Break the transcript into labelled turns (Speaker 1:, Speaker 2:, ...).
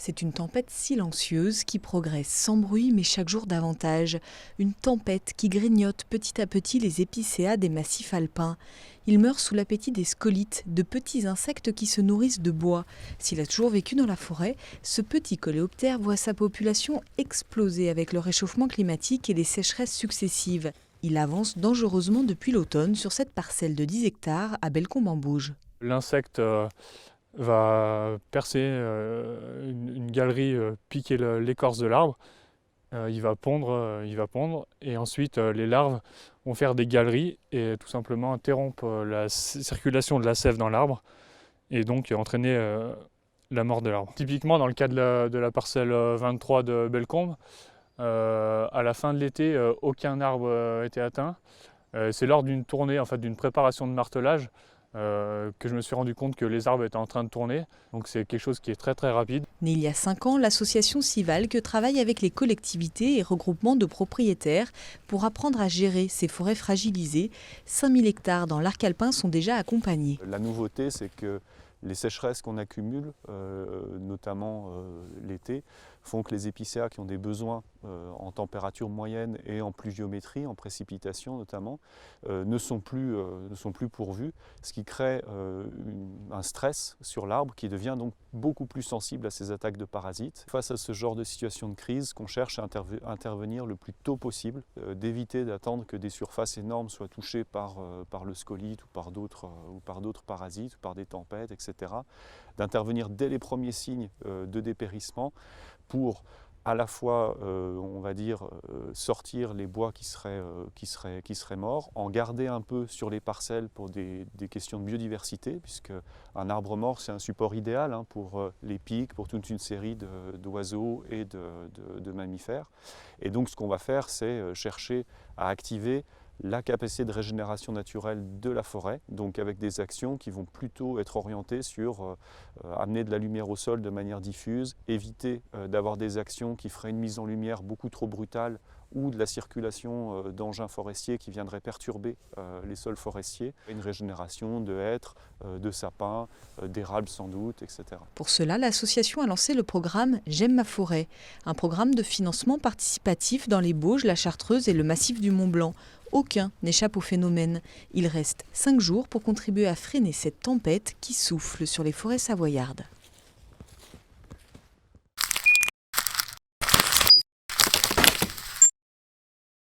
Speaker 1: C'est une tempête silencieuse qui progresse sans bruit mais chaque jour davantage. Une tempête qui grignote petit à petit les épicéas des massifs alpins. Il meurt sous l'appétit des scolites, de petits insectes qui se nourrissent de bois. S'il a toujours vécu dans la forêt, ce petit coléoptère voit sa population exploser avec le réchauffement climatique et les sécheresses successives. Il avance dangereusement depuis l'automne sur cette parcelle de 10 hectares à Bellecombe-en-Bauge.
Speaker 2: L'insecte va percer une galerie, piquer l'écorce de l'arbre. Il va pondre et ensuite les larves vont faire des galeries et tout simplement interrompre la circulation de la sève dans l'arbre et donc entraîner la mort de l'arbre. Typiquement dans le cas de la parcelle 23 de Bellecombe, à la fin de l'été, aucun arbre était atteint. C'est lors d'une tournée, d'une préparation de martelage, que je me suis rendu compte que les arbres étaient en train de tourner. Donc c'est quelque chose qui est très très rapide.
Speaker 1: Née il y a 5 ans, l'association Civalque travaille avec les collectivités et regroupements de propriétaires pour apprendre à gérer ces forêts fragilisées. 5000 hectares dans l'arc alpin sont déjà accompagnés.
Speaker 3: La nouveauté, c'est que les sécheresses qu'on accumule, notamment l'été, font que les épicéas qui ont des besoins en température moyenne et en pluviométrie, en précipitation notamment, ne sont plus pourvus, ce qui crée un stress sur l'arbre qui devient donc beaucoup plus sensible à ces attaques de parasites. Face à ce genre de situation de crise, qu'on cherche à intervenir le plus tôt possible, d'éviter d'attendre que des surfaces énormes soient touchées par le scolite ou par d'autres parasites, ou par des tempêtes, etc. D'intervenir dès les premiers signes de dépérissement pour à la fois, sortir les bois qui seraient morts, en garder un peu sur les parcelles pour des questions de biodiversité, puisque un arbre mort, c'est un support idéal pour les pics, pour toute une série d'oiseaux et de mammifères. Et donc ce qu'on va faire, c'est chercher à activer la capacité de régénération naturelle de la forêt, donc avec des actions qui vont plutôt être orientées sur amener de la lumière au sol de manière diffuse, éviter d'avoir des actions qui feraient une mise en lumière beaucoup trop brutale ou de la circulation d'engins forestiers qui viendraient perturber les sols forestiers, une régénération de hêtres, de sapins, d'érables sans doute, etc.
Speaker 1: Pour cela, l'association a lancé le programme J'aime ma forêt, un programme de financement participatif dans les Bauges, la Chartreuse et le massif du Mont-Blanc. Aucun n'échappe au phénomène. Il reste 5 jours pour contribuer à freiner cette tempête qui souffle sur les forêts savoyardes.